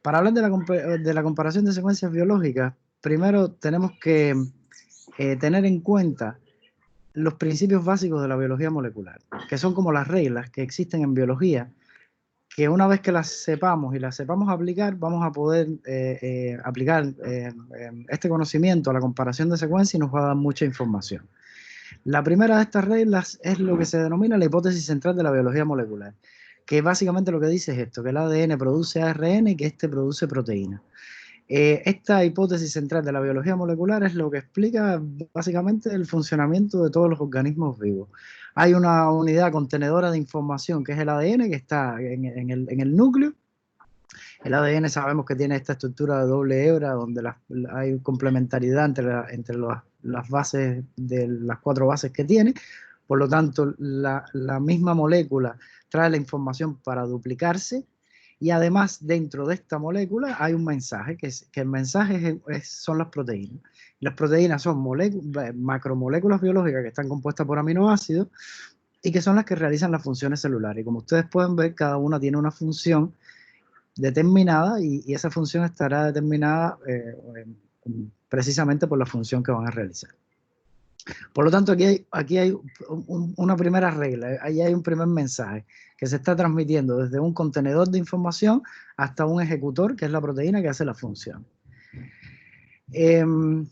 Para hablar de la comparación de secuencias biológicas, primero tenemos que tener en cuenta los principios básicos de la biología molecular, que son como las reglas que existen en biología, que una vez que las sepamos y las sepamos aplicar, vamos a poder aplicar este conocimiento a la comparación de secuencias y nos va a dar mucha información. La primera de estas reglas es lo que se denomina la hipótesis central de la biología molecular, que básicamente lo que dice es esto, que el ADN produce ARN y que este produce proteína. Esta hipótesis central de la biología molecular es lo que explica básicamente el funcionamiento de todos los organismos vivos. Hay una unidad contenedora de información que es el ADN, que está en el núcleo. El ADN sabemos que tiene esta estructura de doble hebra donde hay complementariedad entre las bases de las 4 bases que tiene. Por lo tanto, la misma molécula trae la información para duplicarse y además dentro de esta molécula hay un mensaje, que el mensaje son las proteínas. Las proteínas son macromoléculas biológicas que están compuestas por aminoácidos y que son las que realizan las funciones celulares. Y como ustedes pueden ver, cada una tiene una función determinada y esa función estará determinada precisamente por la función que van a realizar. Por lo tanto, aquí hay una primera regla, ahí hay un primer mensaje que se está transmitiendo desde un contenedor de información hasta un ejecutor, que es la proteína que hace la función. El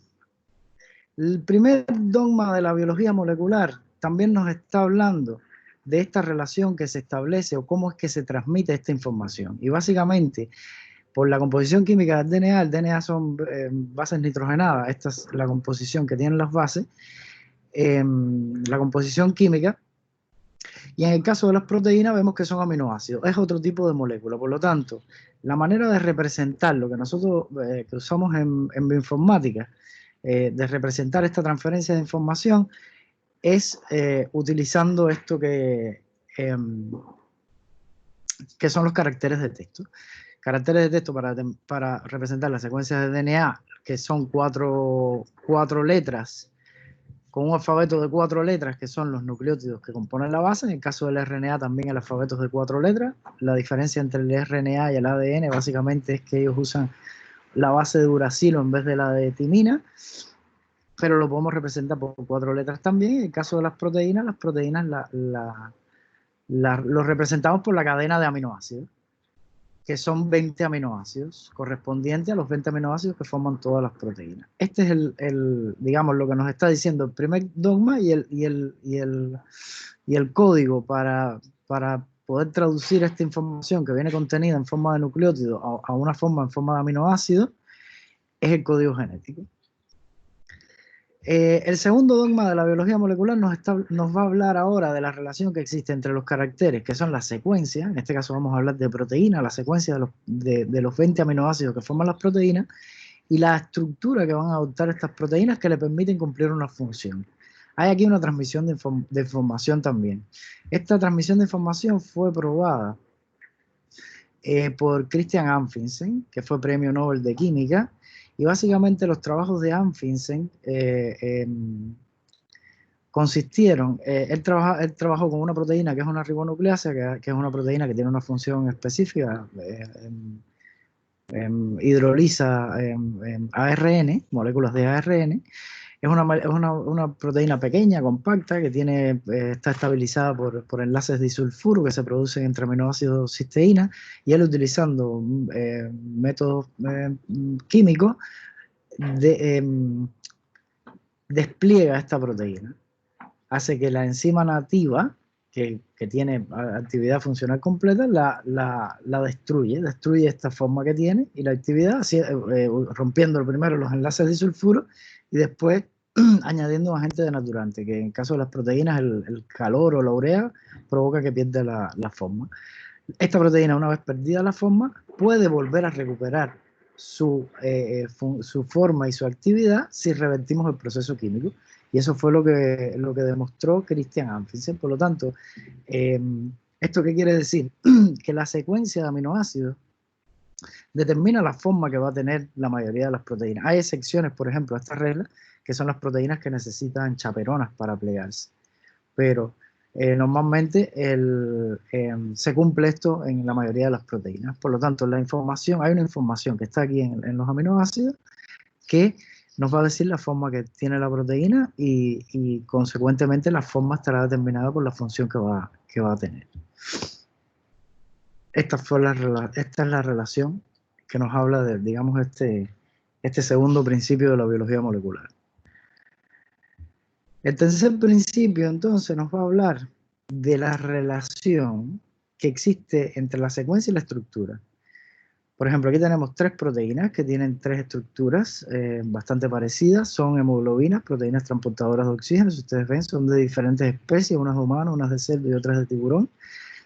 primer dogma de la biología molecular también nos está hablando de esta relación que se establece o cómo es que se transmite esta información. Y básicamente, por la composición química del DNA, el DNA son bases nitrogenadas, esta es la composición que tienen las bases, la composición química, y en el caso de las proteínas vemos que son aminoácidos, es otro tipo de molécula. Por lo tanto, la manera de representar lo que nosotros que usamos en bioinformática, de representar esta transferencia de información, es utilizando esto que son los caracteres de texto. Caracteres de texto para representar las secuencias de DNA, que son cuatro letras, con un alfabeto de 4 letras, que son los nucleótidos que componen la base. En el caso del RNA también el alfabeto es de 4 letras. La diferencia entre el RNA y el ADN básicamente es que ellos usan la base de uracilo en vez de la de timina, pero lo podemos representar por 4 letras también. En el caso de las proteínas lo representamos por la cadena de aminoácidos, que son 20 aminoácidos, correspondientes a los 20 aminoácidos que forman todas las proteínas. Este es digamos, lo que nos está diciendo el primer dogma y el código para poder traducir esta información que viene contenida en forma de nucleótido a una forma en forma de aminoácidos, es el código genético. El segundo dogma de la biología molecular nos va a hablar ahora de la relación que existe entre los caracteres, que son las secuencias. En este caso vamos a hablar de proteínas, la secuencia de los 20 aminoácidos que forman las proteínas, y la estructura que van a adoptar estas proteínas que le permiten cumplir una función. Hay aquí una transmisión de información también. Esta transmisión de información fue probada por Christian Amundsen, que fue premio Nobel de Química, y básicamente los trabajos de Amundsen consistieron, él trabajó con una proteína que es una ribonucleasa, que es una proteína que tiene una función específica, hidroliza ARN, moléculas de ARN. Es una proteína pequeña, compacta, que está estabilizada por enlaces disulfuro que se producen entre aminoácidos cisteína, y él, utilizando métodos químicos, despliega esta proteína. Hace que la enzima nativa, que tiene actividad funcional completa, la destruye esta forma que tiene, y la actividad, rompiendo primero los enlaces disulfuro y después añadiendo agente denaturante, que en el caso de las proteínas el calor o la urea provoca que pierda la forma. Esta proteína, una vez perdida la forma, puede volver a recuperar su forma y su actividad si revertimos el proceso químico. Y eso fue lo que demostró Christian Amundsen. Por lo tanto, ¿esto qué quiere decir? Que la secuencia de aminoácidos determina la forma que va a tener la mayoría de las proteínas. Hay excepciones, por ejemplo, a esta regla, que son las proteínas que necesitan chaperonas para plegarse. Pero normalmente se cumple esto en la mayoría de las proteínas. Por lo tanto, hay una información que está aquí en los aminoácidos que nos va a decir la forma que tiene la proteína y consecuentemente la forma estará determinada por la función que va a tener. Esta es la relación que nos habla de, digamos, este segundo principio de la biología molecular. El tercer principio, entonces, nos va a hablar de la relación que existe entre la secuencia y la estructura. Por ejemplo, aquí tenemos 3 proteínas que tienen 3 estructuras bastante parecidas. Son hemoglobinas, proteínas transportadoras de oxígeno. Si ustedes ven, son de diferentes especies, unas de humano, unas de cerdo y otras de tiburón.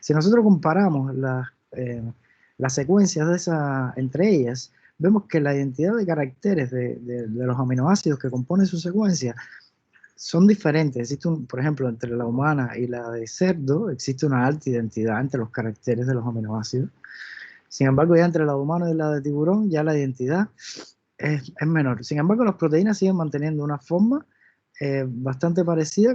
Si nosotros comparamos las secuencias entre ellas, vemos que la identidad de caracteres de los aminoácidos que componen su secuencia son diferentes. Existe por ejemplo, entre la humana y la de cerdo, existe una alta identidad entre los caracteres de los aminoácidos. Sin embargo, ya entre la humana y la de tiburón, ya la identidad es menor. Sin embargo, las proteínas siguen manteniendo una forma bastante parecida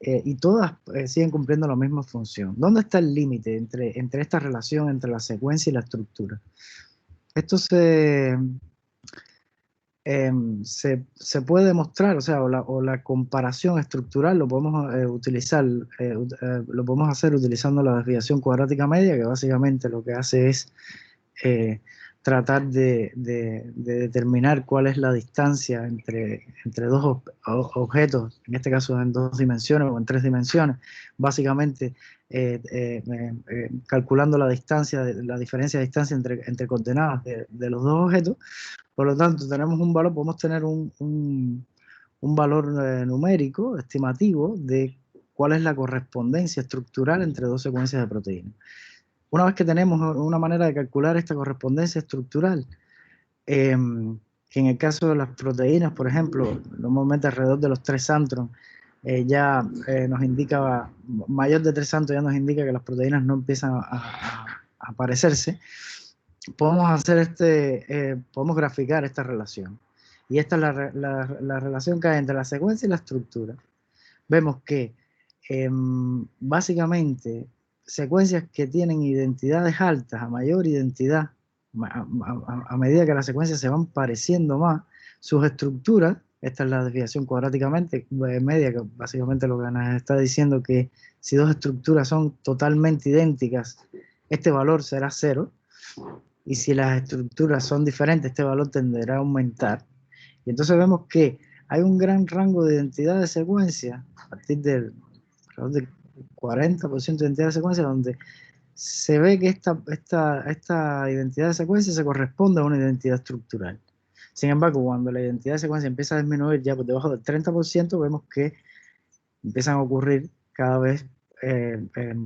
y todas siguen cumpliendo la misma función. ¿Dónde está el límite entre esta relación entre la secuencia y la estructura? Esto se puede demostrar, o sea, o la comparación estructural lo podemos utilizar, lo podemos hacer utilizando la desviación cuadrática media, que básicamente lo que hace es tratar de determinar cuál es la distancia entre dos objetos, en este caso en 2 dimensiones o en 3 dimensiones, básicamente calculando la diferencia de distancia entre coordenadas de los 2 objetos. Por lo tanto, tenemos un valor, podemos tener un valor numérico, estimativo, de cuál es la correspondencia estructural entre 2 secuencias de proteínas. Una vez que tenemos una manera de calcular esta correspondencia estructural, que en el caso de las proteínas, por ejemplo, normalmente alrededor de los 3 Antron, ya nos indica, mayor de 3 Antron ya nos indica que las proteínas no empiezan a parecerse. Podemos hacer podemos graficar esta relación. Y esta es la relación que hay entre la secuencia y la estructura. Vemos que básicamente secuencias que tienen identidades altas, a mayor identidad, a medida que las secuencias se van pareciendo más, sus estructuras, esta es la desviación cuadrática media, que básicamente lo que nos está diciendo que si 2 estructuras son totalmente idénticas, este valor será 0. Y si las estructuras son diferentes, este valor tenderá a aumentar. Y entonces vemos que hay un gran rango de identidad de secuencia, a partir del 40% de identidad de secuencia, donde se ve que esta identidad de secuencia se corresponde a una identidad estructural. Sin embargo, cuando la identidad de secuencia empieza a disminuir ya por debajo del 30%, vemos que empiezan a ocurrir cada vez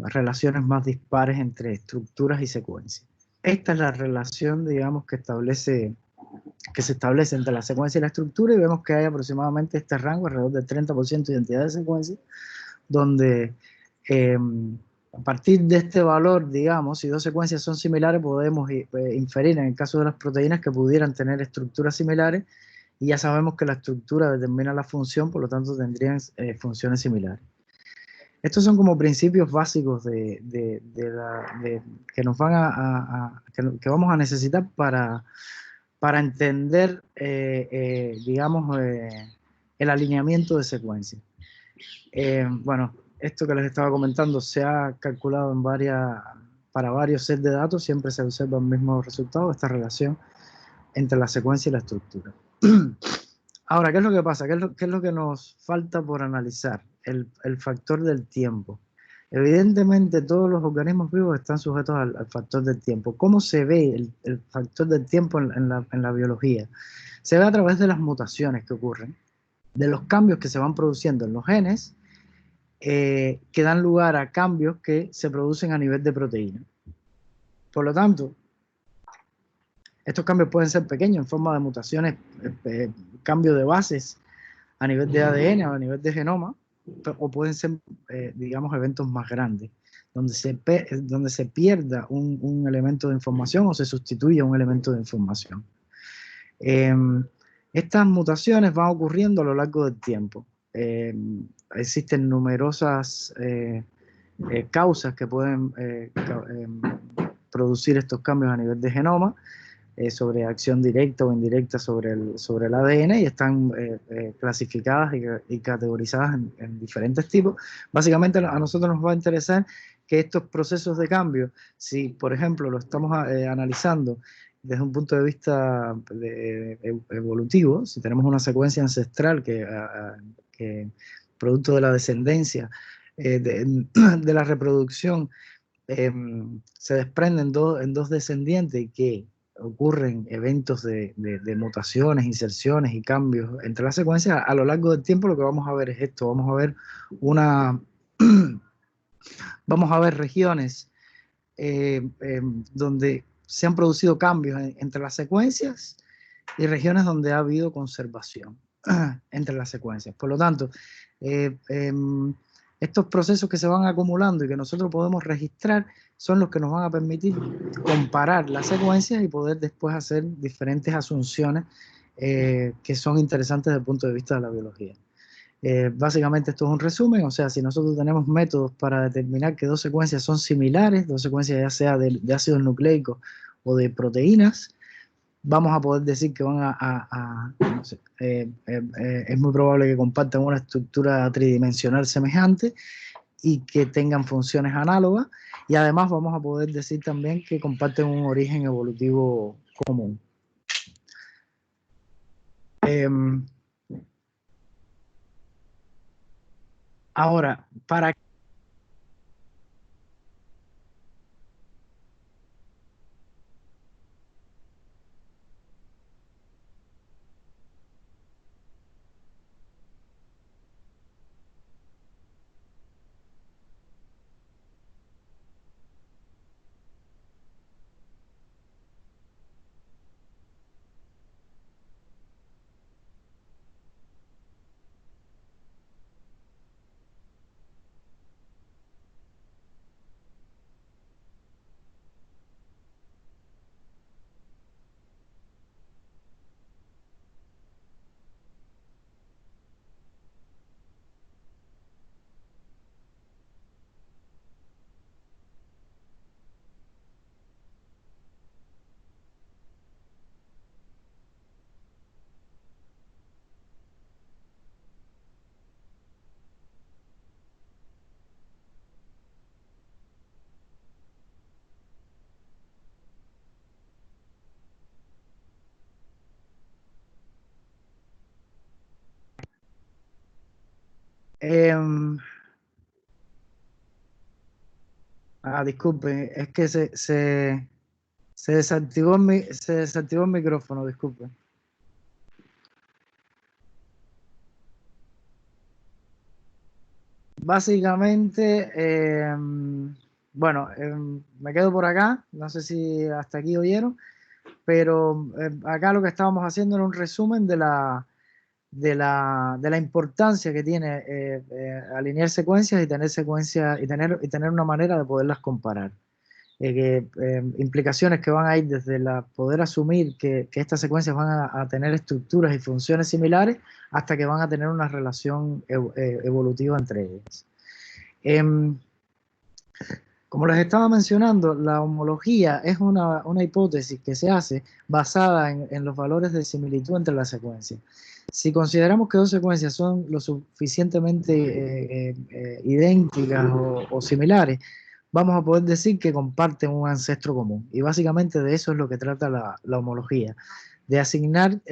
relaciones más dispares entre estructuras y secuencias. Esta es la relación, digamos, que se establece entre la secuencia y la estructura, y vemos que hay aproximadamente este rango, alrededor del 30% de identidad de secuencia, donde a partir de este valor, digamos, si 2 secuencias son similares, podemos inferir en el caso de las proteínas que pudieran tener estructuras similares, y ya sabemos que la estructura determina la función, por lo tanto tendrían funciones similares. Estos son como principios básicos que nos van que vamos a necesitar para entender, digamos, el alineamiento de secuencias. Bueno, esto que les estaba comentando se ha calculado para varios sets de datos, siempre se observa el mismo resultado, esta relación entre la secuencia y la estructura. Ahora, ¿qué es lo que pasa? ¿Qué es lo que nos falta por analizar? El factor del tiempo. Evidentemente, todos los organismos vivos están sujetos al factor del tiempo. ¿Cómo se ve el factor del tiempo en la biología? Se ve a través de las mutaciones que ocurren, de los cambios que se van produciendo en los genes, que dan lugar a cambios que se producen a nivel de proteína. Por lo tanto, estos cambios pueden ser pequeños en forma de mutaciones, cambio de bases a nivel de ADN o a nivel de genoma, o pueden ser, digamos, eventos más grandes, donde se pierda un elemento de información o se sustituya un elemento de información. Estas mutaciones van ocurriendo a lo largo del tiempo. existen numerosas causas que pueden producir estos cambios a nivel de genoma, sobre acción directa o indirecta sobre el ADN, y están clasificadas y categorizadas en diferentes tipos. Básicamente a nosotros nos va a interesar que estos procesos de cambio, si por ejemplo lo estamos analizando desde un punto de vista evolutivo, si tenemos una secuencia ancestral que producto de la descendencia, de la reproducción, se desprenden en dos descendientes y que ocurren eventos de mutaciones, inserciones y cambios entre las secuencias, a lo largo del tiempo lo que vamos a ver es esto, vamos a ver vamos a ver regiones donde se han producido cambios entre las secuencias y regiones donde ha habido conservación entre las secuencias. Por lo tanto, estos procesos que se van acumulando y que nosotros podemos registrar son los que nos van a permitir comparar las secuencias y poder después hacer diferentes asunciones que son interesantes desde el punto de vista de la biología. Básicamente esto es un resumen, o sea, si nosotros tenemos métodos para determinar que dos secuencias son similares, dos secuencias ya sea de ácidos nucleicos o de proteínas, vamos a poder decir que van no sé, es muy probable que compartan una estructura tridimensional semejante y que tengan funciones análogas, y además vamos a poder decir también que comparten un origen evolutivo común. Ahora, para disculpen, es que se desactivó el micrófono, disculpen. Básicamente, bueno, me quedo por acá, no sé si hasta aquí oyeron, pero acá lo que estábamos haciendo era un resumen de la importancia que tiene alinear secuencias y tener secuencias y tener una manera de poderlas comparar. Implicaciones que van a ir desde poder asumir que estas secuencias van a tener estructuras y funciones similares hasta que van a tener una relación evolutiva entre ellas. Como les estaba mencionando, la homología es una hipótesis que se hace basada en los valores de similitud entre las secuencias. Si consideramos que dos secuencias son lo suficientemente idénticas o similares, vamos a poder decir que comparten un ancestro común. Y básicamente de eso es lo que trata la homología, de asignar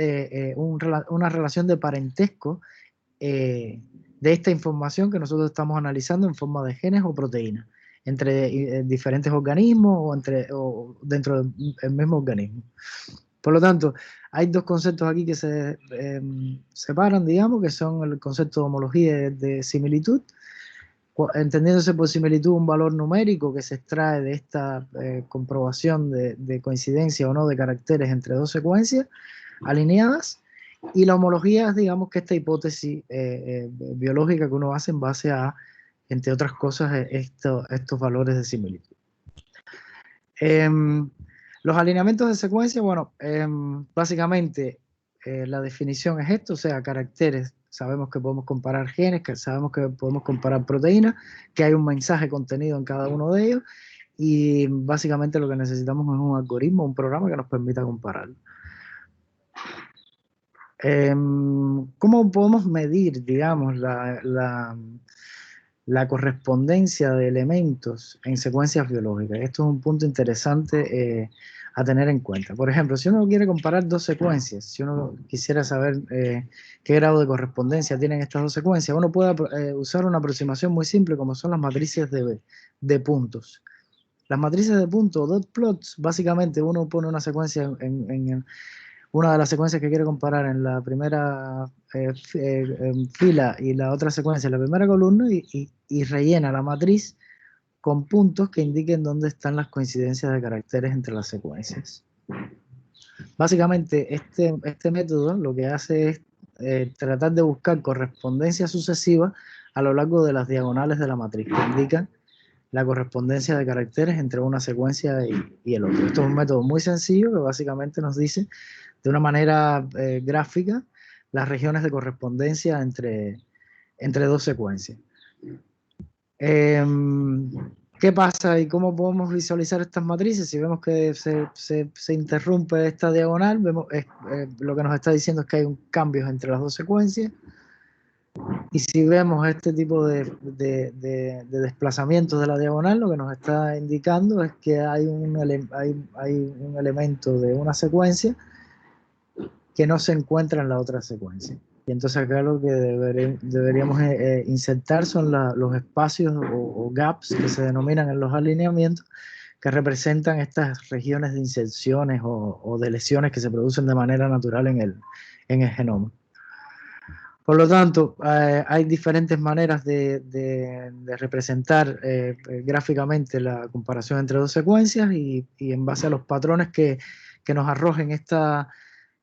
una relación de parentesco de esta información que nosotros estamos analizando en forma de genes o proteínas entre diferentes organismos o dentro del mismo organismo. Por lo tanto, hay dos conceptos aquí que se separan, digamos, que son el concepto de homología y de similitud, entendiéndose por similitud un valor numérico que se extrae de esta comprobación de coincidencia o no de caracteres entre dos secuencias alineadas, y la homología es, digamos, que esta hipótesis biológica que uno hace en base a, entre otras cosas, estos valores de similitud. Los alineamientos de secuencia, bueno, básicamente la definición es esto, o sea, caracteres. Sabemos que podemos comparar genes, que sabemos que podemos comparar proteínas, que hay un mensaje contenido en cada uno de ellos, y básicamente lo que necesitamos es un algoritmo, un programa que nos permita compararlo. ¿Cómo podemos medir, digamos, la correspondencia de elementos en secuencias biológicas? Esto es un punto interesante a tener en cuenta. Por ejemplo, si uno quiere comparar dos secuencias, si uno quisiera saber qué grado de correspondencia tienen estas dos secuencias, uno puede usar una aproximación muy simple como son las matrices de puntos. Las matrices de puntos, dot plots, básicamente uno pone una secuencia en una de las secuencias que quiere comparar en la primera fila y la otra secuencia en la primera columna y rellena la matriz con puntos que indiquen dónde están las coincidencias de caracteres entre las secuencias. Básicamente este método lo que hace es tratar de buscar correspondencia sucesiva a lo largo de las diagonales de la matriz que indican la correspondencia de caracteres entre una secuencia y el otro. Esto es un método muy sencillo que básicamente nos dice de una manera gráfica las regiones de correspondencia entre dos secuencias. ¿Qué pasa y cómo podemos visualizar estas matrices? Si vemos que se interrumpe esta diagonal, vemos, lo que nos está diciendo es que hay un cambio entre las dos secuencias. Y si vemos este tipo de desplazamientos de la diagonal, lo que nos está indicando es que hay un elemento de una secuencia que no se encuentra en la otra secuencia. Y entonces acá lo que deberíamos insertar son los espacios o gaps que se denominan en los alineamientos, que representan estas regiones de inserciones o de lesiones que se producen de manera natural en el genoma. Por lo tanto, hay diferentes maneras de representar gráficamente la comparación entre dos secuencias y en base a los patrones que nos arrojen esta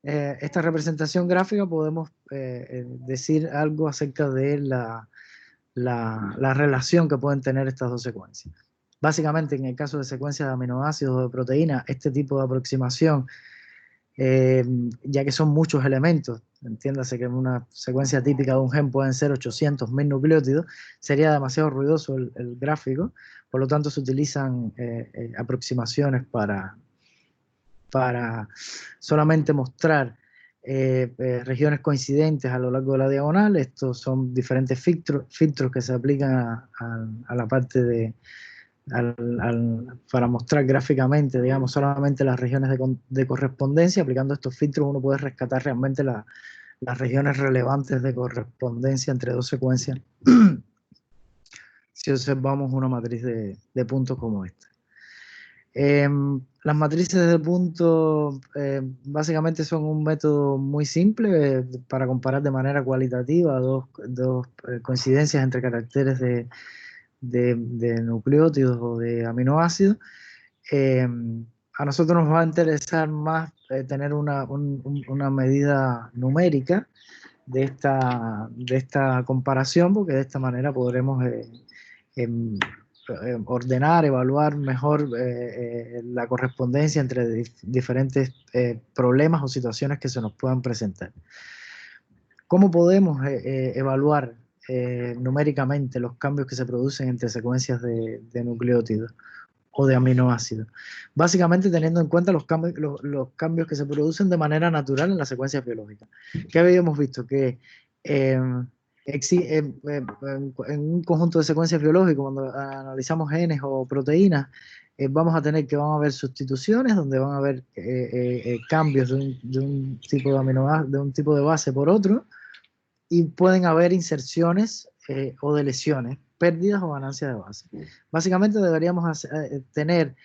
representación gráfica podemos decir algo acerca de la relación que pueden tener estas dos secuencias. Básicamente, en el caso de secuencias de aminoácidos o de proteínas, este tipo de aproximación, ya que son muchos elementos, entiéndase que en una secuencia típica de un gen pueden ser 800.000 nucleótidos, sería demasiado ruidoso el gráfico, por lo tanto se utilizan aproximaciones para solamente mostrar regiones coincidentes a lo largo de la diagonal. Estos son diferentes filtros que se aplican a la parte para mostrar gráficamente, digamos, solamente las regiones de correspondencia. Aplicando estos filtros uno puede rescatar realmente las regiones relevantes de correspondencia entre dos secuencias si observamos una matriz de puntos como esta. Las matrices de puntos básicamente son un método muy simple para comparar de manera cualitativa dos coincidencias entre caracteres de nucleótidos o de aminoácidos. A nosotros nos va a interesar más tener una medida numérica de esta comparación, porque de esta manera podremos ordenar, evaluar mejor la correspondencia entre diferentes problemas o situaciones que se nos puedan presentar. ¿Cómo podemos evaluar numéricamente los cambios que se producen entre secuencias de nucleótidos o de aminoácidos? Básicamente teniendo en cuenta los cambios que se producen de manera natural en las secuencias biológicas. ¿Qué habíamos visto? Que en un conjunto de secuencias biológicas, cuando analizamos genes o proteínas, vamos a tener que van a haber sustituciones, donde van a haber cambios de un tipo de aminoácido, de un tipo de base por otro, y pueden haber inserciones o deleciones, pérdidas o ganancias de base. Básicamente deberíamos tener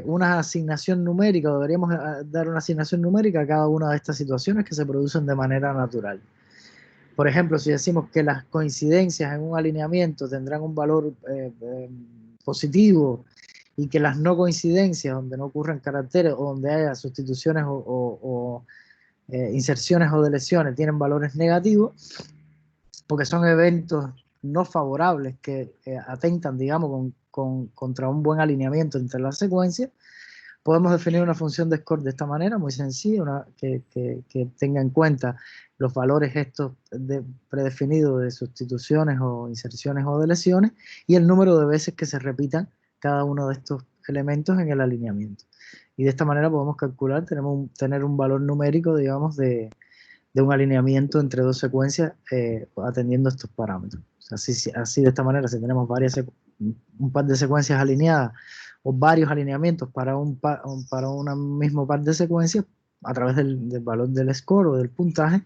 una asignación numérica, o deberíamos dar una asignación numérica a cada una de estas situaciones que se producen de manera natural. Por ejemplo, si decimos que las coincidencias en un alineamiento tendrán un valor positivo y que las no coincidencias, donde no ocurran caracteres o donde haya sustituciones o inserciones o deleciones, tienen valores negativos, porque son eventos no favorables que atentan, digamos, contra un buen alineamiento entre las secuencias, Podemos definir una función de score de esta manera, muy sencilla, que tenga en cuenta los valores estos predefinidos de sustituciones o inserciones o deleciones y el número de veces que se repitan cada uno de estos elementos en el alineamiento. Y de esta manera podemos calcular, tener un valor numérico, digamos, de un alineamiento entre dos secuencias atendiendo estos parámetros. O sea, así de esta manera, si tenemos un par de secuencias alineadas o varios alineamientos para un mismo par de secuencias, a través del valor del score o del puntaje,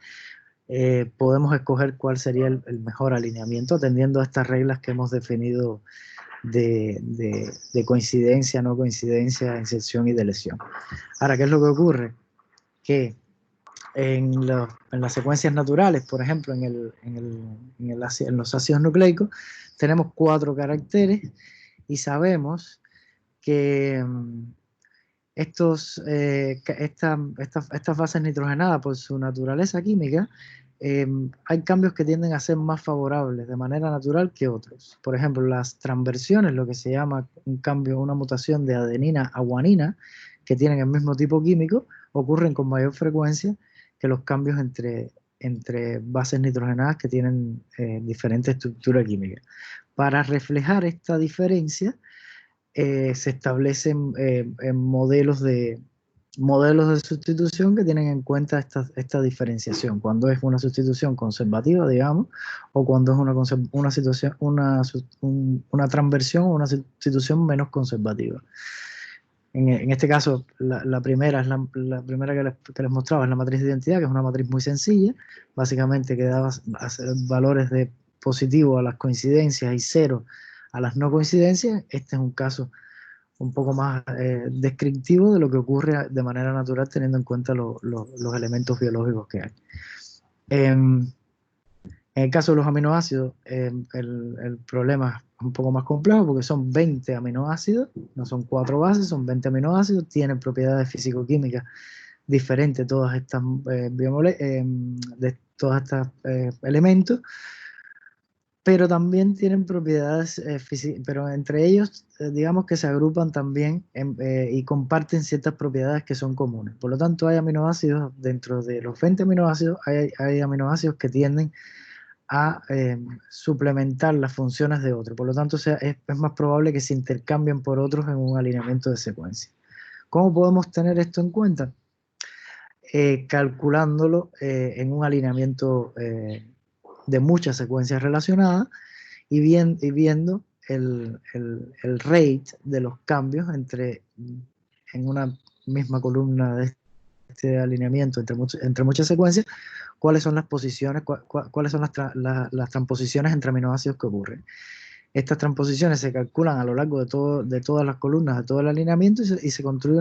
podemos escoger cuál sería el mejor alineamiento atendiendo a estas reglas que hemos definido de coincidencia, no coincidencia, inserción y deleción. Ahora, ¿qué es lo que ocurre? Que en las secuencias naturales, por ejemplo, en los ácidos nucleicos, tenemos 4 caracteres y sabemos que estas bases nitrogenadas, por su naturaleza química, hay cambios que tienden a ser más favorables de manera natural que otros. Por ejemplo, las transversiones, lo que se llama un cambio, una mutación de adenina a guanina, que tienen el mismo tipo químico, ocurren con mayor frecuencia que los cambios entre bases nitrogenadas que tienen diferente estructura química. Para reflejar esta diferencia, se establecen modelos de sustitución que tienen en cuenta esta diferenciación, cuando es una sustitución conservativa, digamos, o cuando es una transversión o una sustitución menos conservativa. En este caso, la primera es la primera que les mostraba, es la matriz de identidad, que es una matriz muy sencilla, básicamente que da valores de positivo a las coincidencias y 0 a las no coincidencias. Este es un caso un poco más descriptivo de lo que ocurre de manera natural teniendo en cuenta los elementos biológicos que hay. En el caso de los aminoácidos, el problema es un poco más complejo porque son 20 aminoácidos, no son 4 bases, son 20 aminoácidos, tienen propiedades físico-químicas diferentes todas estas elementos, pero también tienen propiedades pero entre ellos, digamos que se agrupan también y comparten ciertas propiedades que son comunes. Por lo tanto, hay aminoácidos, dentro de los 20 aminoácidos, hay aminoácidos que tienden a suplementar las funciones de otros. Por lo tanto, es más probable que se intercambien por otros en un alineamiento de secuencia. ¿Cómo podemos tener esto en cuenta? Calculándolo en un alineamiento de muchas secuencias relacionadas y viendo el rate de los cambios en una misma columna de este alineamiento entre muchas secuencias, cuáles son las posiciones, cuáles son las transposiciones entre aminoácidos que ocurren. Estas transposiciones se calculan a lo largo de todas las columnas, de todo el alineamiento, y se construye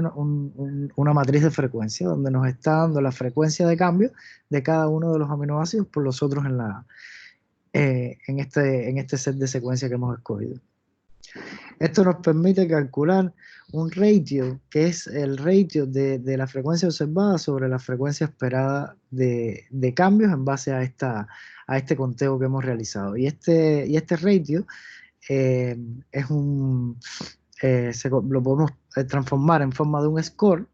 una matriz de frecuencia, donde nos está dando la frecuencia de cambio de cada uno de los aminoácidos por los otros en este set de secuencias que hemos escogido. Esto nos permite calcular un ratio, que es el ratio de la frecuencia observada sobre la frecuencia esperada de cambios en base a este conteo que hemos realizado. Y este ratio lo podemos transformar en forma de un score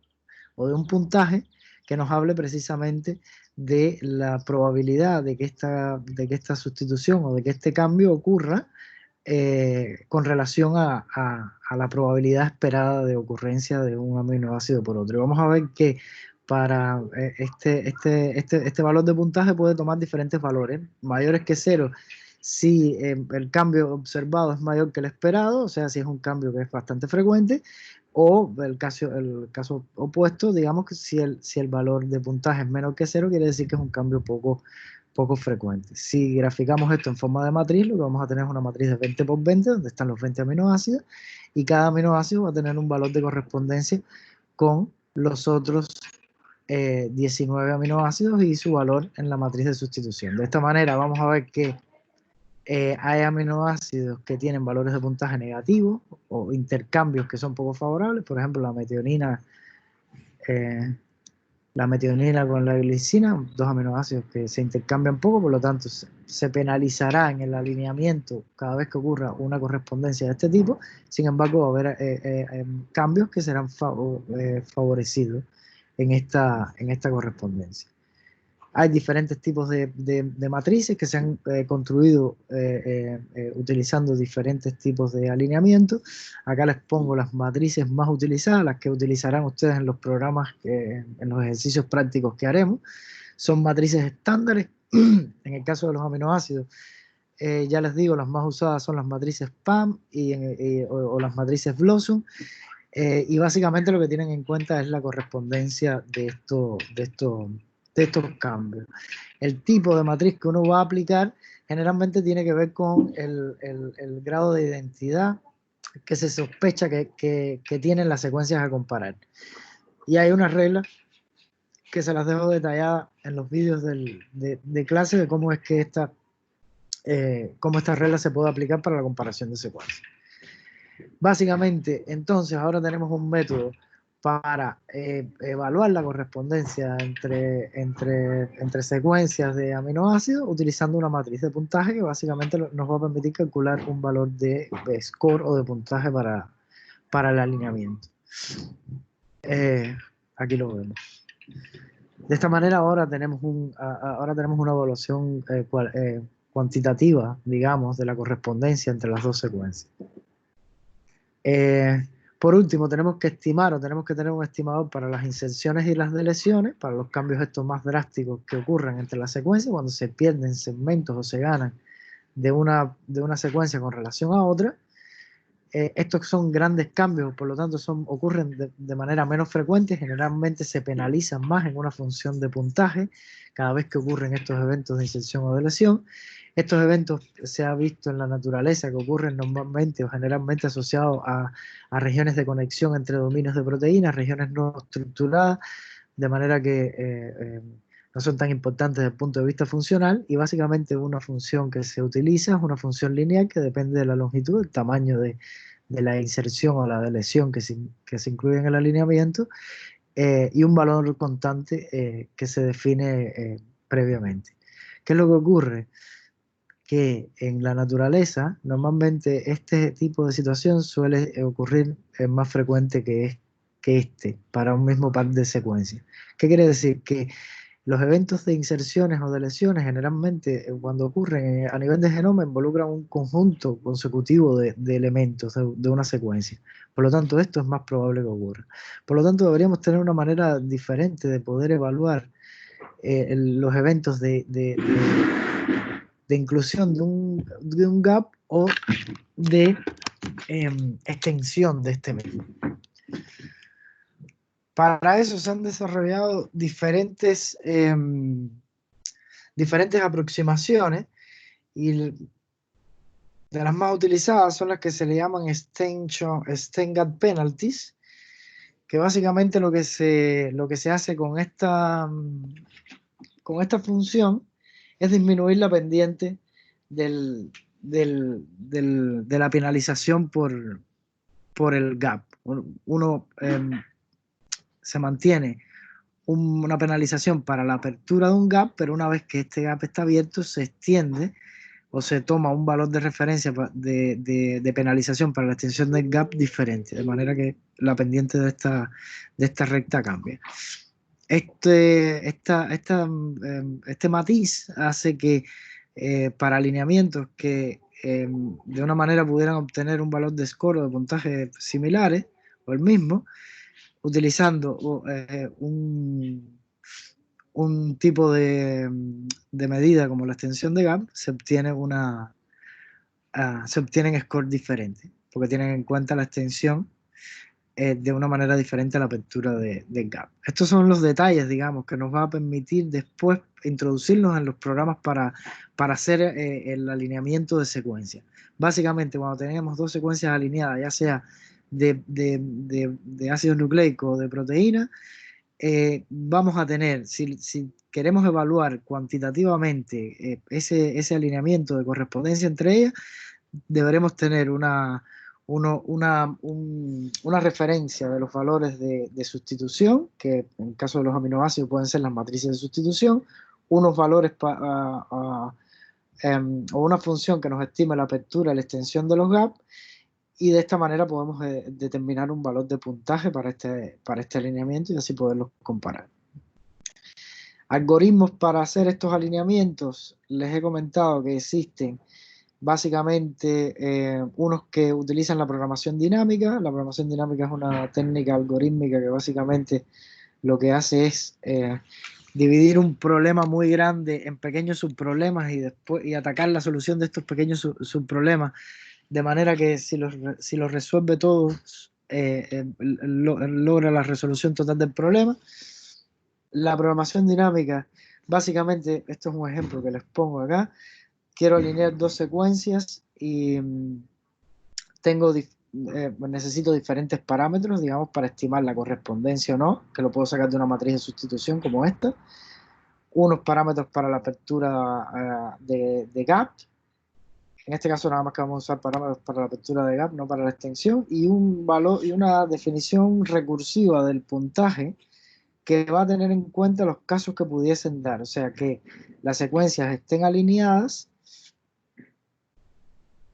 o de un puntaje que nos hable precisamente de la probabilidad de que esta sustitución o de que este cambio ocurra con relación a la probabilidad esperada de ocurrencia de un aminoácido por otro. Y vamos a ver que para este valor de puntaje puede tomar diferentes valores, mayores que 0 si el cambio observado es mayor que el esperado, o sea, si es un cambio que es bastante frecuente, o el caso opuesto, digamos que si el valor de puntaje es menor que 0, quiere decir que es un cambio poco frecuente. Si graficamos esto en forma de matriz, lo que vamos a tener es una matriz de 20 por 20, donde están los 20 aminoácidos, y cada aminoácido va a tener un valor de correspondencia con los otros 19 aminoácidos y su valor en la matriz de sustitución. De esta manera vamos a ver que hay aminoácidos que tienen valores de puntaje negativos o intercambios que son poco favorables. Por ejemplo, la metionina la metionina con la glicina, dos aminoácidos que se intercambian poco, por lo tanto se penalizará en el alineamiento cada vez que ocurra una correspondencia de este tipo. Sin embargo, va a haber cambios que serán favorecidos en esta correspondencia. Hay diferentes tipos de matrices que se han construido utilizando diferentes tipos de alineamiento. Acá les pongo las matrices más utilizadas, las que utilizarán ustedes en los programas, en los ejercicios prácticos que haremos. Son matrices estándares. En el caso de los aminoácidos, ya les digo, las más usadas son las matrices PAM o las matrices Blossom. Y básicamente lo que tienen en cuenta es la correspondencia de estos cambios. El tipo de matriz que uno va a aplicar generalmente tiene que ver con el grado de identidad que se sospecha que tienen las secuencias a comparar. Y hay unas reglas que se las dejo detalladas en los vídeos de clase de cómo es que cómo esta regla se puede aplicar para la comparación de secuencias. Básicamente, entonces, ahora tenemos un método para evaluar la correspondencia entre secuencias de aminoácidos utilizando una matriz de puntaje que básicamente nos va a permitir calcular un valor de score o de puntaje para el alineamiento. Aquí lo vemos. De esta manera ahora tenemos una evaluación cuantitativa, digamos, de la correspondencia entre las dos secuencias. Por último, tenemos que estimar o tenemos que tener un estimador para las inserciones y las deleciones, para los cambios estos más drásticos que ocurren entre las secuencias, cuando se pierden segmentos o se ganan de una secuencia con relación a otra. Estos son grandes cambios, por lo tanto ocurren de manera menos frecuente, generalmente se penalizan más en una función de puntaje cada vez que ocurren estos eventos de inserción o deleción. Estos eventos se ha visto en la naturaleza que ocurren normalmente o generalmente asociados a regiones de conexión entre dominios de proteínas, regiones no estructuradas, de manera que no son tan importantes desde el punto de vista funcional, y básicamente una función que se utiliza es una función lineal que depende de la longitud, del tamaño de la inserción o la deleción que se incluye en el alineamiento, y un valor constante que se define previamente. ¿Qué es lo que ocurre? Que en la naturaleza normalmente este tipo de situación suele ocurrir más frecuente que para un mismo par de secuencias. ¿Qué quiere decir? Que los eventos de inserciones o de lesiones generalmente cuando ocurren a nivel de genoma involucran un conjunto consecutivo de elementos de una secuencia. Por lo tanto, esto es más probable que ocurra. Por lo tanto, deberíamos tener una manera diferente de poder evaluar los eventos de inclusión de un gap o de extensión de este mismo. Para eso se han desarrollado diferentes aproximaciones, y de las más utilizadas son las que se le llaman Steingart penalties, que básicamente lo que se hace con esta función es disminuir la pendiente de la penalización por el gap. Uno se mantiene una penalización para la apertura de un gap, pero una vez que este gap está abierto se extiende o se toma un valor de referencia de penalización para la extensión del gap diferente, de manera que la pendiente de esta recta cambia. Este matiz hace que para alineamientos que de una manera pudieran obtener un valor de score o de puntaje similares o el mismo, utilizando un tipo de medida como la extensión de gap, se obtienen scores diferentes, porque tienen en cuenta la extensión de una manera diferente a la apertura del gap. Estos son los detalles, digamos, que nos va a permitir después introducirnos en los programas para hacer el alineamiento de secuencias. Básicamente, cuando tenemos dos secuencias alineadas, ya sea de ácidos nucleicos o de proteínas, vamos a tener, si queremos evaluar cuantitativamente ese alineamiento de correspondencia entre ellas, deberemos tener una una referencia de los valores de sustitución, que en el caso de los aminoácidos pueden ser las matrices de sustitución, unos valores o una función que nos estime la apertura y la extensión de los gaps, y de esta manera podemos determinar un valor de puntaje para este alineamiento y así poderlos comparar. Algoritmos para hacer estos alineamientos, les he comentado que existen básicamente unos que utilizan la programación dinámica. La programación dinámica es una técnica algorítmica que básicamente lo que hace es dividir un problema muy grande en pequeños subproblemas y atacar la solución de estos pequeños subproblemas, de manera que si los resuelve todos, logra la resolución total del problema. La programación dinámica, básicamente, esto es un ejemplo que les pongo acá. Quiero alinear dos secuencias y necesito diferentes parámetros, digamos, para estimar la correspondencia o no, que lo puedo sacar de una matriz de sustitución como esta. Unos parámetros para la apertura de gap. En este caso nada más que vamos a usar parámetros para la apertura de gap, no para la extensión, y un valor y una definición recursiva del puntaje que va a tener en cuenta los casos que pudiesen dar, o sea, que las secuencias estén alineadas.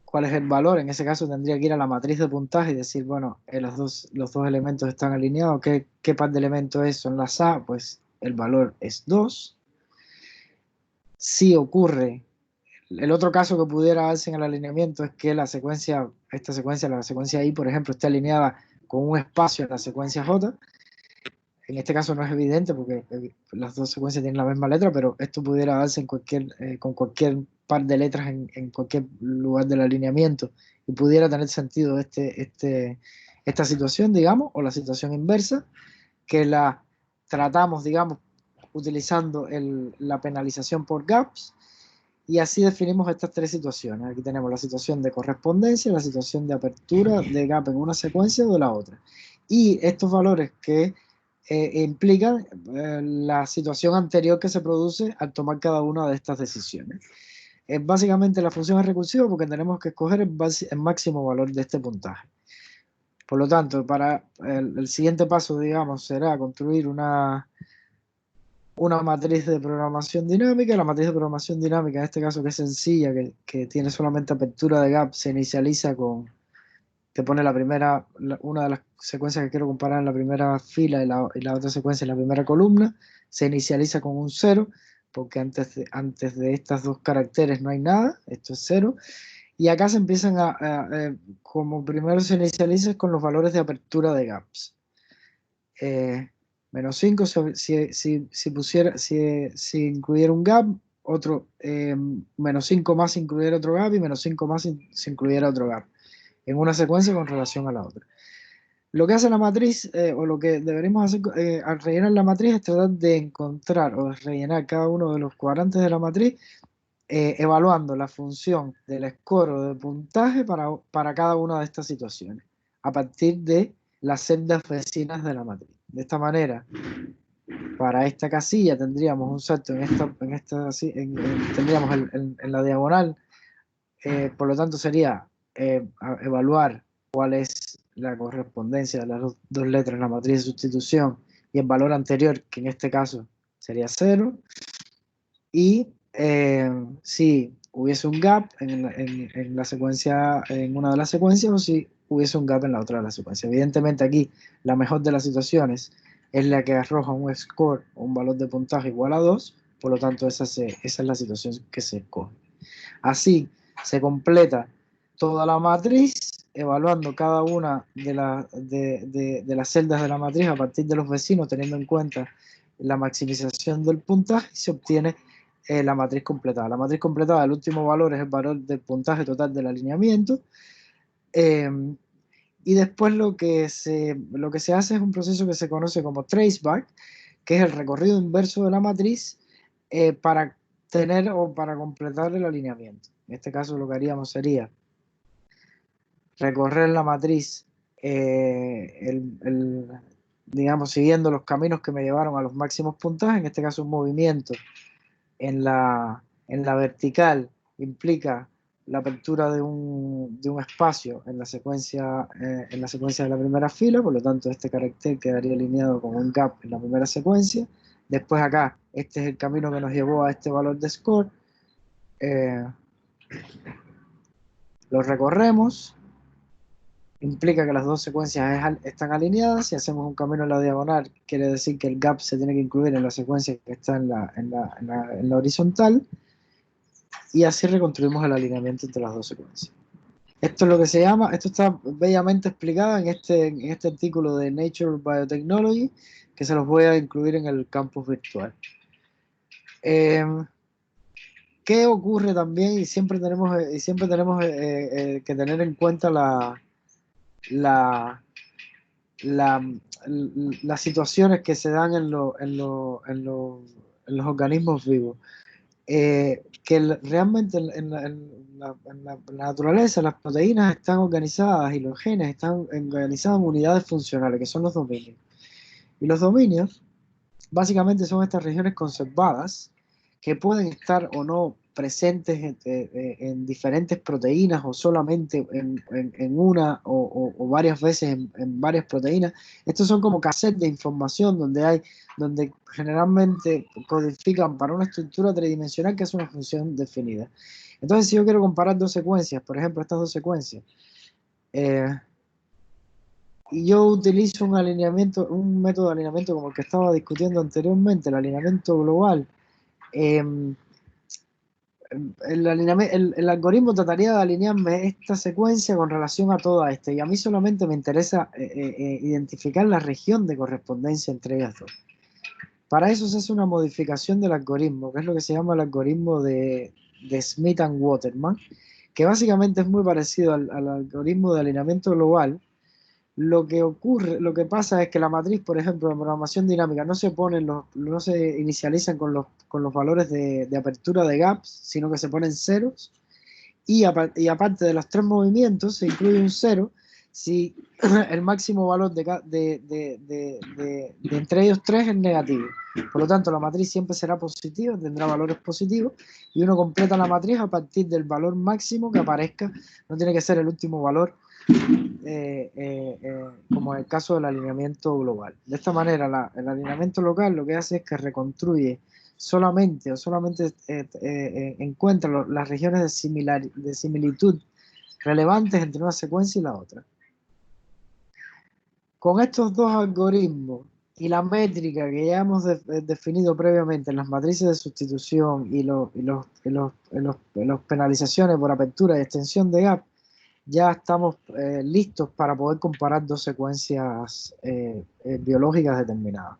¿Cuál es el valor? En ese caso tendría que ir a la matriz de puntaje y decir, bueno, los dos elementos están alineados. ¿Qué par de elementos es? Son las A, pues el valor es 2. Si ocurre, el otro caso que pudiera darse en el alineamiento es que la secuencia I, por ejemplo, esté alineada con un espacio en la secuencia J. En este caso no es evidente porque las dos secuencias tienen la misma letra, pero esto pudiera darse con cualquier par de letras en cualquier lugar del alineamiento y pudiera tener sentido esta situación, digamos, o la situación inversa, que la tratamos, digamos, utilizando la penalización por gaps, y así definimos estas tres situaciones. Aquí tenemos la situación de correspondencia, la situación de apertura de gap en una secuencia o de la otra. Y estos valores que implican la situación anterior que se produce al tomar cada una de estas decisiones. Básicamente la función es recursiva porque tenemos que escoger el máximo valor de este puntaje. Por lo tanto, para el siguiente paso, digamos, será construir una matriz de programación dinámica. La matriz de programación dinámica, en este caso que es sencilla, que tiene solamente apertura de gap, se inicializa te pone una de las secuencias que quiero comparar en la primera fila y la otra secuencia en la primera columna, se inicializa con un 0, porque antes de estos dos caracteres no hay nada, esto es 0, y acá se empiezan como primero se inicializa con los valores de apertura de gaps. Menos 5 si incluyera un gap, otro menos 5 más si incluyera otro gap y menos 5 más si incluyera otro gap, en una secuencia con relación a la otra. Lo que hace la matriz, o lo que deberíamos hacer al rellenar la matriz, es tratar de encontrar o de rellenar cada uno de los cuadrantes de la matriz, evaluando la función del score o de puntaje para cada una de estas situaciones, a partir de las celdas vecinas de la matriz. De esta manera, para esta casilla tendríamos un salto tendríamos en la diagonal, por lo tanto sería evaluar cuál es la correspondencia de las dos letras en la matriz de sustitución y el valor anterior, que en este caso sería 0, y si hubiese un gap en la secuencia, en una de las secuencias, o si hubiese un gap en la otra de las secuencias. Evidentemente aquí la mejor de las situaciones es la que arroja un score o un valor de puntaje igual a 2, por lo tanto esa es la situación que se escoge. Así se completa toda la matriz, evaluando cada una de las celdas de la matriz a partir de los vecinos, teniendo en cuenta la maximización del puntaje, y se obtiene la matriz completada. La matriz completada, el último valor es el valor del puntaje total del alineamiento. Y después lo que se hace es un proceso que se conoce como traceback, que es el recorrido inverso de la matriz para tener o para completar el alineamiento. En este caso lo que haríamos sería recorrer la matriz, digamos, siguiendo los caminos que me llevaron a los máximos puntajes. En este caso un movimiento en la vertical implica la apertura de un espacio en la secuencia de la primera fila, por lo tanto este carácter quedaría alineado con un gap en la primera secuencia. Después acá, este es el camino que nos llevó a este valor de score. Lo recorremos, implica que las dos secuencias están alineadas. Si hacemos un camino en la diagonal, quiere decir que el gap se tiene que incluir en la secuencia que está en la horizontal, y así reconstruimos el alineamiento entre las dos secuencias. Esto es lo que se llama, esto está bellamente explicado en este artículo de Nature Biotechnology, que se los voy a incluir en el campus virtual. ¿Qué ocurre también? Y siempre tenemos que tener en cuenta las situaciones que se dan en los organismos vivos. Realmente en la naturaleza las proteínas están organizadas y los genes están organizados en unidades funcionales, que son los dominios. Y los dominios básicamente son estas regiones conservadas que pueden estar o no presentes en diferentes proteínas o solamente en una o varias veces en varias proteínas. Estos son como cassettes de información donde generalmente codifican para una estructura tridimensional que es una función definida. Entonces, si yo quiero comparar dos secuencias, por ejemplo, estas dos secuencias, y yo utilizo un método de alineamiento como el que estaba discutiendo anteriormente, el alineamiento global. El algoritmo trataría de alinearme esta secuencia con relación a toda esta, y a mí solamente me interesa identificar la región de correspondencia entre ellas dos. Para eso se hace una modificación del algoritmo, que es lo que se llama el algoritmo de Smith and Waterman, que básicamente es muy parecido al algoritmo de alineamiento global. Lo que pasa es que la matriz, por ejemplo, de programación dinámica no se inicializan con los valores de apertura de gaps, sino que se ponen ceros, y aparte de los tres movimientos se incluye un cero si el máximo valor de entre ellos tres es negativo. Por lo tanto, la matriz siempre será positiva, tendrá valores positivos, y uno completa la matriz a partir del valor máximo que aparezca. No tiene que ser el último valor, como en el caso del alineamiento global. De esta manera, el alineamiento local lo que hace es que reconstruye solamente encuentra las regiones de similitud relevantes entre una secuencia y la otra. Con estos dos algoritmos y la métrica que ya hemos definido previamente en las matrices de sustitución y las penalizaciones por apertura y extensión de gap, ya estamos listos para poder comparar dos secuencias biológicas determinadas.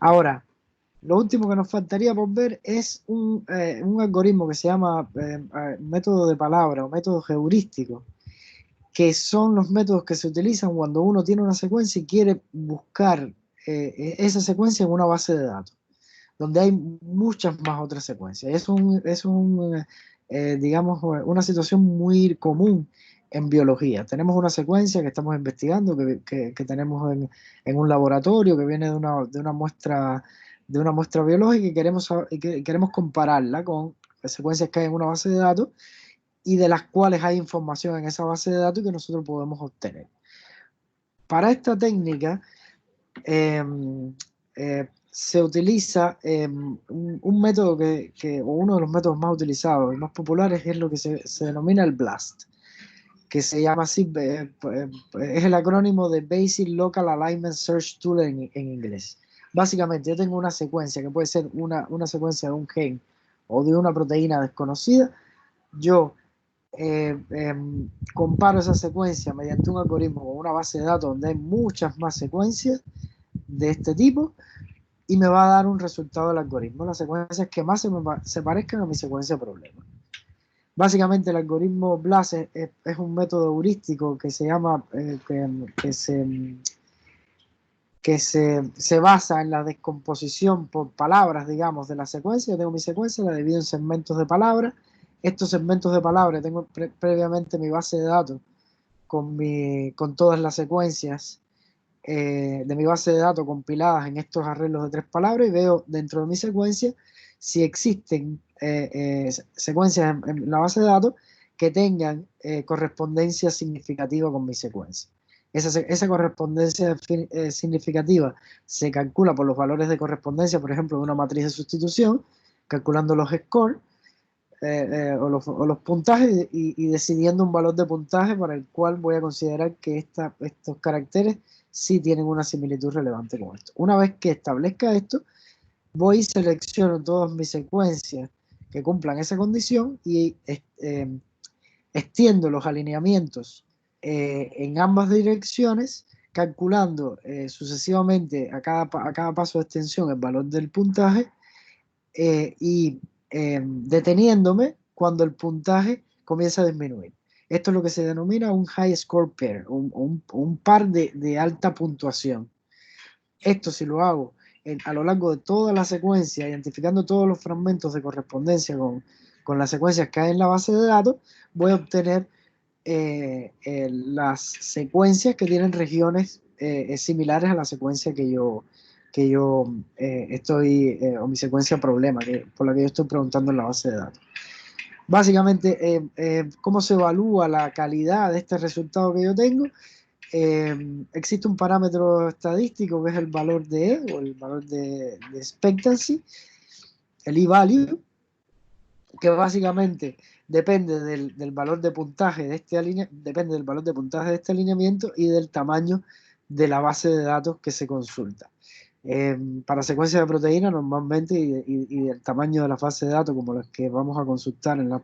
Ahora, lo último que nos faltaría por ver es un algoritmo que se llama método de palabra o método heurístico, que son los métodos que se utilizan cuando uno tiene una secuencia y quiere buscar esa secuencia en una base de datos, donde hay muchas más otras secuencias. Digamos, una situación muy común en biología. Tenemos una secuencia que estamos investigando, que tenemos en un laboratorio, que viene de una muestra biológica, y queremos compararla con las secuencias que hay en una base de datos y de las cuales hay información en esa base de datos que nosotros podemos obtener. Para esta técnica se utiliza un método o uno de los métodos más utilizados y más populares, es lo que se denomina el BLAST, que se llama así, es el acrónimo de Basic Local Alignment Search Tool en inglés. Básicamente, yo tengo una secuencia que puede ser una secuencia de un gen o de una proteína desconocida. Yo comparo esa secuencia mediante un algoritmo con una base de datos donde hay muchas más secuencias de este tipo, y me va a dar un resultado del algoritmo, las secuencias que más se parezcan a mi secuencia problema. Básicamente el algoritmo BLAST es un método heurístico que se llama, que se basa en la descomposición por palabras, digamos, de la secuencia. Yo tengo mi secuencia, la divido en segmentos de palabras. Estos segmentos de palabras, tengo previamente mi base de datos con todas las secuencias de mi base de datos compiladas en estos arreglos de tres palabras, y veo dentro de mi secuencia si existen secuencias en la base de datos que tengan correspondencia significativa con mi secuencia. Esa correspondencia significativa se calcula por los valores de correspondencia, por ejemplo, de una matriz de sustitución, calculando los scores o los puntajes y decidiendo un valor de puntaje para el cual voy a considerar que estos caracteres sí tienen una similitud relevante con esto. Una vez que establezca esto, voy y selecciono todas mis secuencias que cumplan esa condición y extiendo los alineamientos en ambas direcciones, calculando sucesivamente a cada paso de extensión el valor del puntaje y deteniéndome cuando el puntaje comienza a disminuir. Esto es lo que se denomina un high score pair, un par de alta puntuación. Esto si lo hago a lo largo de toda la secuencia, identificando todos los fragmentos de correspondencia con las secuencias que hay en la base de datos, voy a obtener las secuencias que tienen regiones similares a la secuencia que yo estoy, o mi secuencia problema, por la que yo estoy preguntando en la base de datos. Básicamente, ¿cómo se evalúa la calidad de este resultado que yo tengo? Existe un parámetro estadístico que es el valor de E, o el valor de expectancy, el e-value, que básicamente depende del valor de puntaje de este alineamiento y del tamaño de la base de datos que se consulta. Para secuencias de proteínas normalmente y el tamaño de la base de datos como las que vamos a consultar en la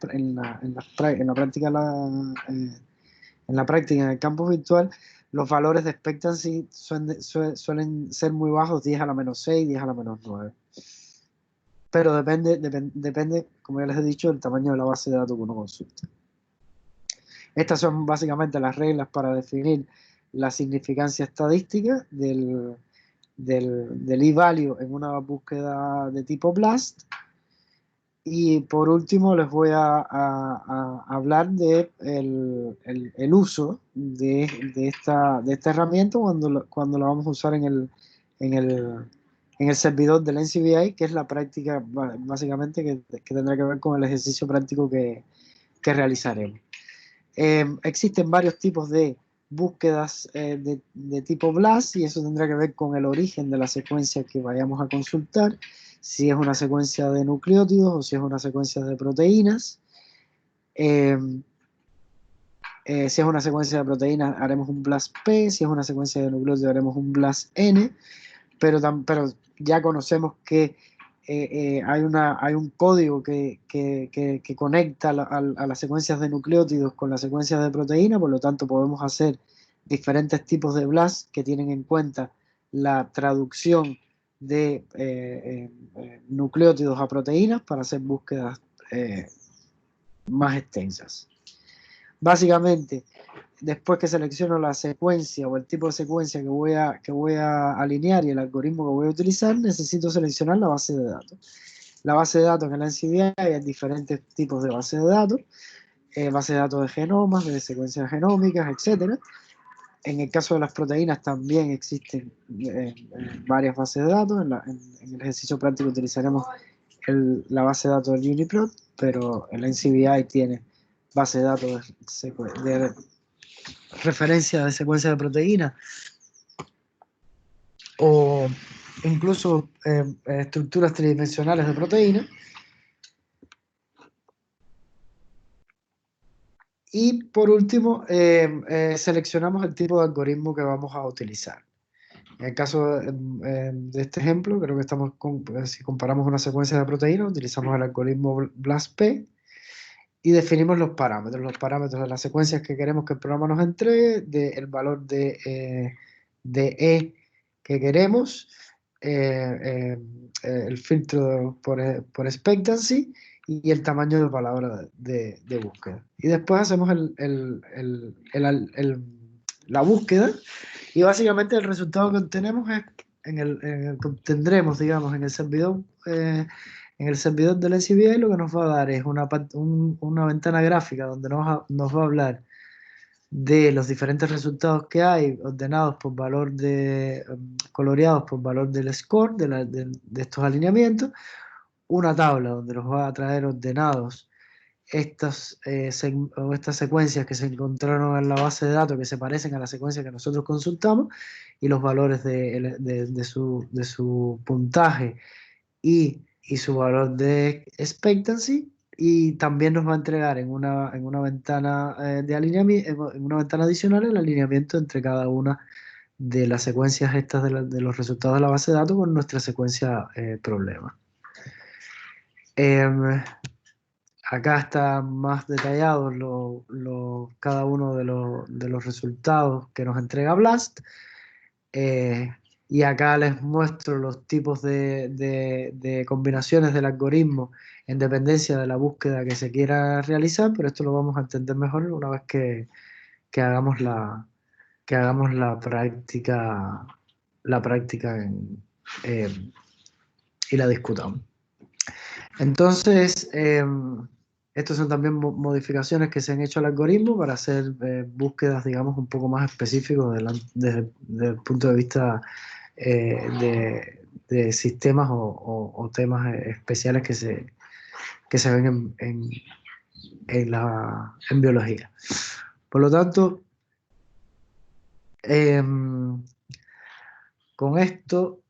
práctica en el campus virtual, los valores de expectancy suelen ser muy bajos, 10 a la menos 6, 10 a la menos 9. Pero depende, como ya les he dicho, del tamaño de la base de datos que uno consulta. Estas son básicamente las reglas para definir la significancia estadística del e-value en una búsqueda de tipo BLAST. Y por último les voy a hablar de el uso de esta herramienta cuando la vamos a usar en el servidor del NCBI, que es la práctica básicamente que tendrá que ver con el ejercicio práctico que realizaremos. Existen varios tipos de búsquedas de tipo BLAST y eso tendrá que ver con el origen de la secuencia que vayamos a consultar, si es una secuencia de nucleótidos o si es una secuencia de proteínas. Si es una secuencia de proteínas haremos un BLAST-P, si es una secuencia de nucleótidos haremos un BLAST-N, pero ya conocemos que hay un código que conecta a las secuencias de nucleótidos con las secuencias de proteína, por lo tanto podemos hacer diferentes tipos de BLAST que tienen en cuenta la traducción de nucleótidos a proteínas para hacer búsquedas más extensas. Básicamente, después que selecciono la secuencia o el tipo de secuencia que voy a alinear y el algoritmo que voy a utilizar, necesito seleccionar la base de datos. La base de datos en el NCBI hay diferentes tipos de bases de datos, base de datos de genomas, de secuencias genómicas, etc. En el caso de las proteínas también existen varias bases de datos. En el ejercicio práctico utilizaremos la base de datos de UniProt, pero el NCBI tiene base de datos de referencia de secuencia de proteínas o incluso estructuras tridimensionales de proteínas. Y por último, seleccionamos el tipo de algoritmo que vamos a utilizar. En el caso de este ejemplo, creo que si comparamos una secuencia de proteínas, utilizamos el algoritmo BLAST-P y definimos los parámetros de las secuencias que queremos que el programa nos entregue, el valor de E que queremos, el filtro por expectancy y el tamaño de palabra de búsqueda. Y después hacemos la búsqueda y básicamente el resultado que obtenemos es que obtendremos, digamos, en el servidor del NCBI, lo que nos va a dar es una ventana gráfica donde nos va a hablar de los diferentes resultados que hay ordenados por valor coloreados por valor del score de estos alineamientos, una tabla donde los va a traer ordenados estas secuencias que se encontraron en la base de datos que se parecen a las secuencias que nosotros consultamos y los valores de su puntaje y su valor de expectancy, y también nos va a entregar en una ventana de alineamiento, en una ventana adicional, el alineamiento entre cada una de las secuencias estas de los resultados de la base de datos con nuestra secuencia problema. Acá está más detallado cada uno de los resultados que nos entrega BLAST. Y acá les muestro los tipos de combinaciones del algoritmo en dependencia de la búsqueda que se quiera realizar, pero esto lo vamos a entender mejor una vez que hagamos la práctica y la discutamos. Entonces, estas son también modificaciones que se han hecho al algoritmo para hacer búsquedas, digamos, un poco más específicos desde el punto de vista de sistemas o temas especiales que se ven en biología. Por lo tanto, con esto